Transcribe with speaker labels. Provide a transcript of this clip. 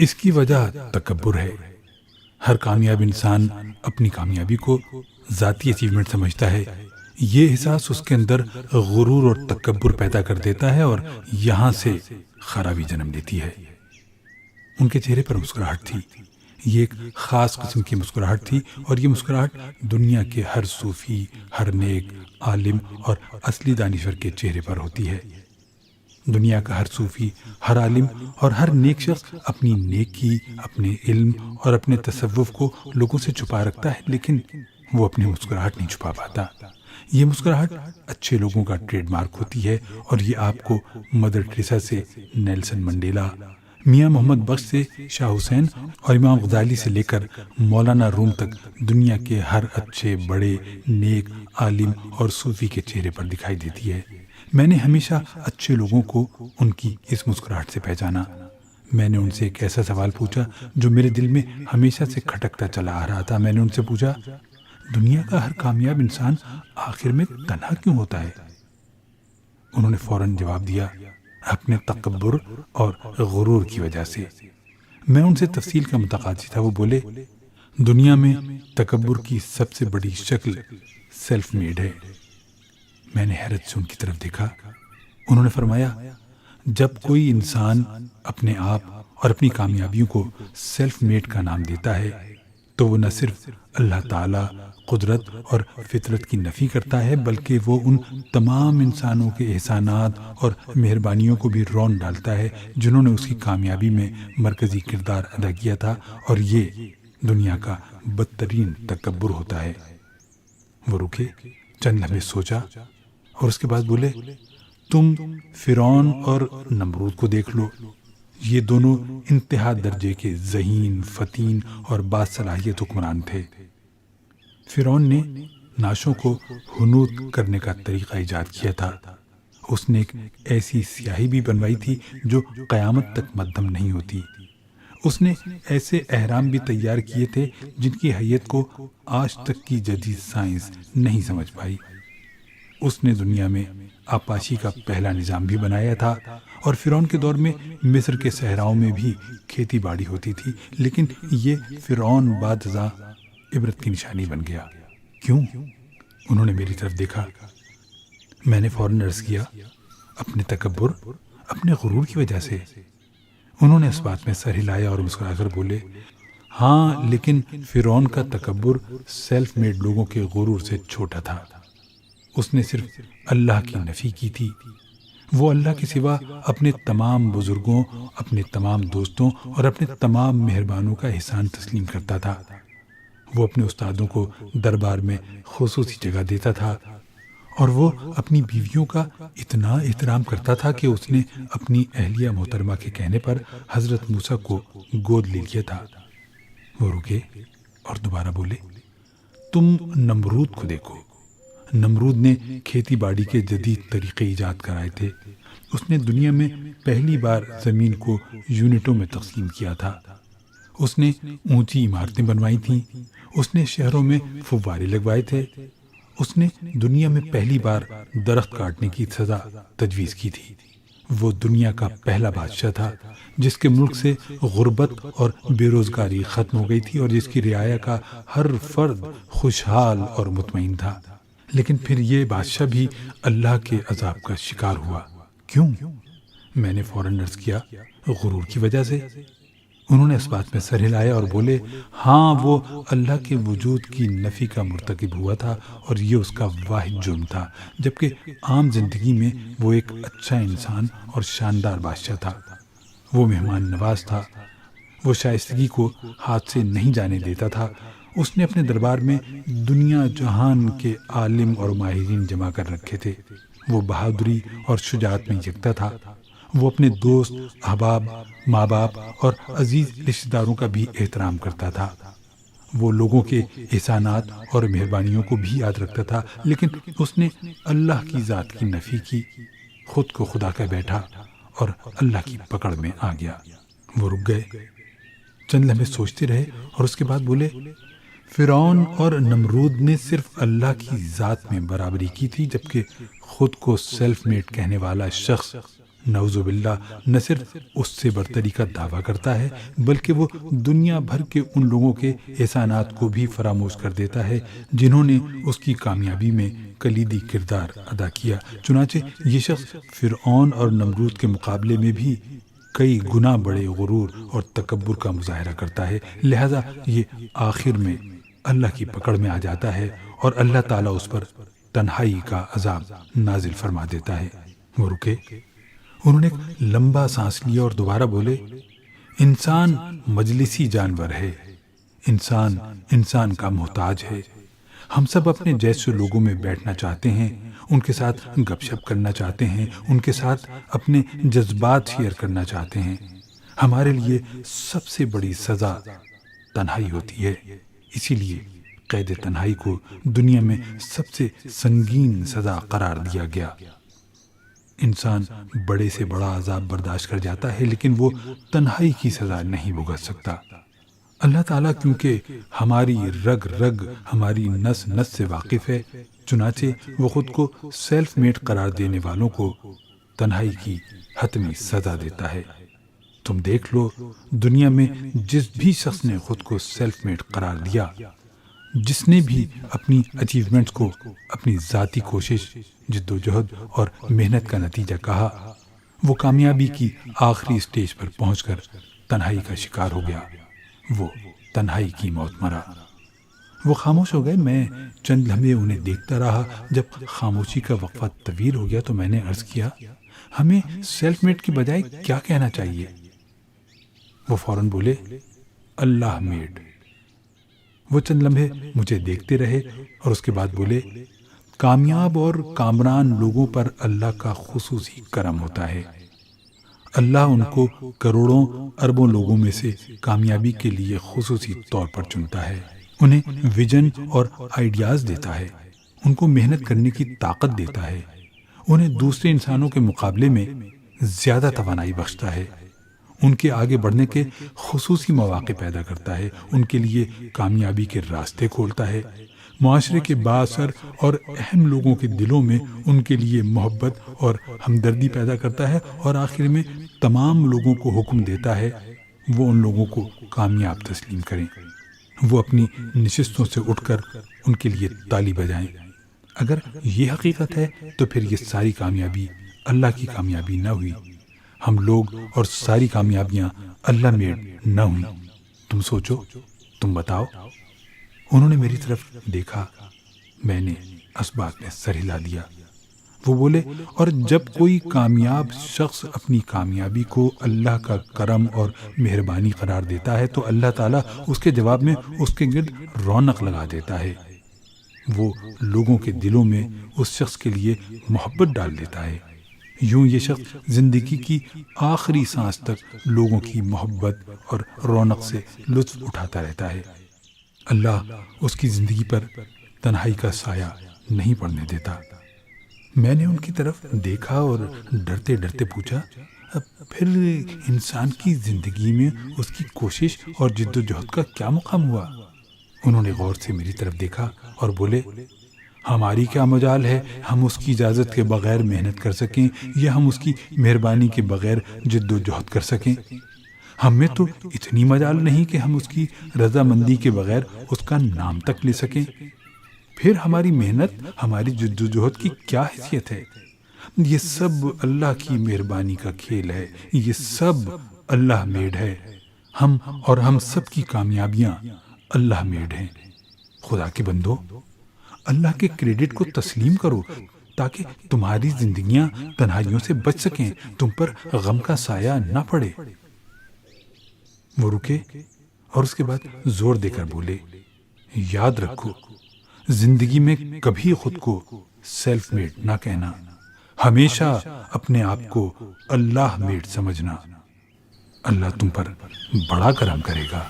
Speaker 1: اس کی وجہ تکبر ہے۔ ہر کامیاب انسان اپنی کامیابی کو ذاتی اچیومنٹ سمجھتا ہے۔ یہ احساس اس کے اندر غرور اور تکبر پیدا کر دیتا ہے اور یہاں سے خرابی جنم لیتی ہے۔ ان کے چہرے پر مسکراہٹ تھی۔ یہ ایک خاص قسم کی مسکراہٹ تھی، اور یہ مسکراہٹ دنیا کے ہر صوفی، ہر نیک عالم اور اصلی دانشور کے چہرے پر ہوتی ہے۔ دنیا کا ہر صوفی، ہر عالم اور ہر نیک شخص اپنی نیکی، اپنے علم اور اپنے تصوف کو لوگوں سے چھپا رکھتا ہے، لیکن وہ اپنی مسکراہٹ نہیں چھپا پاتا۔ یہ مسکراہٹ اچھے لوگوں کا ٹریڈ مارک ہوتی ہے، اور یہ آپ کو مدر ٹریسا سے نیلسن منڈیلا، میاں محمد بخش سے شاہ حسین اور امام غزالی سے لے کر مولانا روم تک دنیا کے ہر اچھے، بڑے، نیک عالم اور صوفی کے چہرے پر دکھائی دیتی ہے۔ میں نے ہمیشہ اچھے لوگوں کو ان کی اس مسکراہٹ سے پہچانا۔ میں نے ان سے ایک ایسا سوال پوچھا جو میرے دل میں ہمیشہ سے کھٹکتا چلا آ رہا تھا۔ میں نے ان سے پوچھا، دنیا کا ہر کامیاب انسان آخر میں تنہا کیوں ہوتا ہے؟ انہوں نے فوراً جواب دیا، اپنے تکبر اور غرور کی وجہ سے۔ میں ان سے تفصیل کا متقاضی تھا۔ وہ بولے، دنیا میں تکبر کی سب سے بڑی شکل سیلف میڈ ہے۔ میں نے حیرت سے ان کی طرف دیکھا۔ انہوں نے فرمایا، جب کوئی انسان اپنے آپ اور اپنی کامیابیوں کو سیلف میڈ کا نام دیتا ہے تو وہ نہ صرف اللہ تعالی، قدرت اور فطرت کی نفی کرتا ہے، بلکہ وہ ان تمام انسانوں کے احسانات اور مہربانیوں کو بھی رون ڈالتا ہے جنہوں نے اس کی کامیابی میں مرکزی کردار ادا کیا تھا، اور یہ دنیا کا بدترین تکبر ہوتا ہے۔ وہ رکے، چند لمحے سوچا اور اس کے بعد بولے، تم فرعون اور نمرود کو دیکھ لو۔ یہ دونوں انتہا درجے کے ذہین، فتین اور باصلاحیت حکمران تھے۔ فرعون نے نعشوں کو حنوط کرنے کا طریقہ ایجاد کیا تھا۔ اس نے ایک ایسی سیاہی بھی بنوائی تھی جو قیامت تک مدھم نہیں ہوتی۔ اس نے ایسے احرام بھی تیار کیے تھے جن کی حیت کو آج تک کی جدید سائنس نہیں سمجھ پائی۔ اس نے دنیا میں آپاشی کا پہلا نظام بھی بنایا تھا، اور فرعون کے دور میں مصر کے صحراؤں میں بھی کھیتی باڑی ہوتی تھی، لیکن یہ فرعون بعد ازاں عبرت کی نشانی بن گیا۔ کیوں؟ انہوں نے میری طرف دیکھا۔ میں نے فوراً عرض کیا، اپنے تکبر، اپنے غرور کی وجہ سے۔ انہوں نے اس بات میں سر ہلایا اور مسکرا کر بولے، ہاں، لیکن فرعون کا تکبر سیلف میڈ لوگوں کے غرور سے چھوٹا تھا۔ اس نے صرف اللہ کی نفی کی تھی۔ وہ اللہ کے سوا اپنے تمام بزرگوں، اپنے تمام دوستوں اور اپنے تمام مہربانوں کا احسان تسلیم کرتا تھا۔ وہ اپنے استادوں کو دربار میں خصوصی جگہ دیتا تھا، اور وہ اپنی بیویوں کا اتنا احترام کرتا تھا کہ اس نے اپنی اہلیہ محترمہ کے کہنے پر حضرت موسیٰ کو گود لے لیا تھا۔ وہ رکے اور دوبارہ بولے، تم نمرود کو دیکھو۔ نمرود نے کھیتی باڑی کے جدید طریقے ایجاد کرائے تھے۔ اس نے دنیا میں پہلی بار زمین کو یونٹوں میں تقسیم کیا تھا۔ اس نے اونچی عمارتیں بنوائی تھیں۔ اس نے شہروں میں فوارے لگوائے تھے۔ اس نے دنیا میں پہلی بار درخت کاٹنے کی سزا تجویز کی تھی۔ وہ دنیا کا پہلا بادشاہ تھا جس کے ملک سے غربت اور بے روزگاری ختم ہو گئی تھی، اور جس کی رعایا کا ہر فرد خوشحال اور مطمئن تھا۔ لیکن پھر یہ بادشاہ بھی اللہ کے عذاب کا شکار ہوا۔ کیوں؟ میں نے فوراً عرض کیا، غرور کی وجہ سے۔ انہوں نے اس بات میں سر ہلایا اور بولے، ہاں، وہ اللہ کے وجود کی نفی کا مرتکب ہوا تھا، اور یہ اس کا واحد جرم تھا، جبکہ عام زندگی میں وہ ایک اچھا انسان اور شاندار بادشاہ تھا۔ وہ مہمان نواز تھا۔ وہ شائستگی کو ہاتھ سے نہیں جانے دیتا تھا۔ اس نے اپنے دربار میں دنیا جہان کے عالم اور ماہرین جمع کر رکھے تھے۔ وہ بہادری اور شجاعت میں یکتا تھا۔ وہ اپنے دوست، احباب، ماں باپ اور عزیز رشتہ داروں کا بھی احترام کرتا تھا۔ وہ لوگوں کے احسانات اور مہربانیوں کو بھی یاد رکھتا تھا، لیکن اس نے اللہ کی ذات کی نفی کی، خود کو خدا کہہ بیٹھا اور اللہ کی پکڑ میں آ گیا۔ وہ رک گئے، چند لمحے سوچتے رہے اور اس کے بعد بولے، فرعون اور نمرود نے صرف اللہ کی ذات میں برابری کی تھی، جبکہ خود کو سیلف میڈ کہنے والا شخص نعوذ باللہ نہ صرف اس سے برتری کا دعویٰ کرتا ہے بلکہ وہ دنیا بھر کے ان لوگوں کے احسانات کو بھی فراموش کر دیتا ہے جنہوں نے اس کی کامیابی میں کلیدی کردار ادا کیا۔ چنانچہ یہ شخص فرعون اور نمرود کے مقابلے میں بھی کئی گنا بڑے غرور اور تکبر کا مظاہرہ کرتا ہے، لہذا یہ آخر میں اللہ کی پکڑ میں آ جاتا ہے اور اللہ تعالیٰ اس پر تنہائی کا عذاب نازل فرما دیتا ہے۔ وہ رکے، انہوں نے ایک لمبا سانس لیا اور دوبارہ بولے، انسان مجلسی جانور ہے، انسان کا محتاج ہے۔ ہم سب اپنے جیسے لوگوں میں بیٹھنا چاہتے ہیں، ان کے ساتھ گپ شپ کرنا چاہتے ہیں، ان کے ساتھ اپنے جذبات شیئر کرنا چاہتے ہیں۔ ہمارے لیے سب سے بڑی سزا تنہائی ہوتی ہے، اسی لیے قید تنہائی کو دنیا میں سب سے سنگین سزا قرار دیا گیا۔ انسان بڑے سے بڑا عذاب برداشت کر جاتا ہے لیکن وہ تنہائی کی سزا نہیں بھگت سکتا۔ اللہ تعالیٰ کیونکہ ہماری رگ رگ، ہماری نس نس سے واقف ہے، چنانچہ وہ خود کو سیلف میڈ قرار دینے والوں کو تنہائی کی حتمی سزا دیتا ہے۔ تم دیکھ لو، دنیا میں جس بھی شخص نے خود کو سیلف میڈ قرار دیا، جس نے بھی اپنی اچیومنٹس کو اپنی ذاتی کوشش، جد و جہد اور محنت کا نتیجہ کہا، وہ کامیابی کی آخری سٹیج پر پہنچ کر تنہائی کا شکار ہو گیا، وہ تنہائی کی موت مرا۔ وہ خاموش ہو گئے۔ میں چند لمحے انہیں دیکھتا رہا۔ جب خاموشی کا وقفہ طویل ہو گیا تو میں نے عرض کیا، ہمیں سیلف میڈ کی بجائے کیا کہنا چاہیے؟ وہ فوراً بولے، اللہ میڈ۔ وہ چند لمحے مجھے دیکھتے رہے اور اس کے بعد بولے، کامیاب اور کامران لوگوں پر اللہ کا خصوصی کرم ہوتا ہے۔ اللہ ان کو کروڑوں اربوں لوگوں میں سے کامیابی کے لیے خصوصی طور پر چنتا ہے، انہیں ویژن اور آئیڈیاز دیتا ہے، ان کو محنت کرنے کی طاقت دیتا ہے، انہیں دوسرے انسانوں کے مقابلے میں زیادہ توانائی بخشتا ہے، ان کے آگے بڑھنے کے خصوصی مواقع پیدا کرتا ہے، ان کے لیے کامیابی کے راستے کھولتا ہے، معاشرے کے بااثر اور اہم لوگوں کے دلوں میں ان کے لیے محبت اور ہمدردی پیدا کرتا ہے، اور آخر میں تمام لوگوں کو حکم دیتا ہے وہ ان لوگوں کو کامیاب تسلیم کریں، وہ اپنی نشستوں سے اٹھ کر ان کے لیے تالی بجائیں۔ اگر یہ حقیقت ہے تو پھر یہ ساری کامیابی اللہ کی کامیابی نہ ہوئی، ہم لوگ اور ساری کامیابیاں اللہ میڈ نہ ہوئیں۔ تم سوچو، تم بتاؤ۔ انہوں نے میری طرف دیکھا، میں نے اسباق میں سر ہلا دیا۔ وہ بولے، اور جب کوئی کامیاب شخص اپنی کامیابی کو اللہ کا کرم اور مہربانی قرار دیتا ہے تو اللہ تعالیٰ اس کے جواب میں اس کے گرد رونق لگا دیتا ہے، وہ لوگوں کے دلوں میں اس شخص کے لیے محبت ڈال دیتا ہے۔ یوں یہ شخص زندگی کی آخری سانس تک لوگوں کی محبت اور رونق سے لطف اٹھاتا رہتا ہے۔ اللہ اس کی زندگی پر تنہائی کا سایہ نہیں پڑنے دیتا۔ میں نے ان کی طرف دیکھا اور ڈرتے ڈرتے پوچھا، پھر انسان کی زندگی میں اس کی کوشش اور جد و جہد کا کیا مقام ہوا؟ انہوں نے غور سے میری طرف دیکھا اور بولے، ہماری کیا مجال ہے ہم اس کی اجازت کے بغیر محنت کر سکیں یا ہم اس کی مہربانی کے بغیر جد و جہد کر سکیں؟ ہم میں تو اتنی مجال نہیں کہ ہم اس کی رضامندی کے بغیر اس کا نام تک لے سکیں۔ پھر ہماری محنت، ہماری جد و جہد کی کیا حیثیت ہے؟ یہ سب اللہ کی مہربانی کا کھیل ہے، یہ سب اللہ میڈ ہے، ہم سب کی کامیابیاں اللہ میڈ ہیں۔ خدا کے بندو، اللہ کے کریڈٹ کو تسلیم کرو تاکہ تمہاری زندگیاں تنہائیوں سے بچ سکیں، تم پر غم کا سایہ نہ پڑے۔ وہ رکے اور اس کے بعد زور دے کر بولے، یاد رکھو، زندگی میں کبھی خود کو سیلف میڈ نہ کہنا، ہمیشہ اپنے آپ کو اللہ میڈ سمجھنا۔ اللہ تم پر بڑا کرم کرے گا۔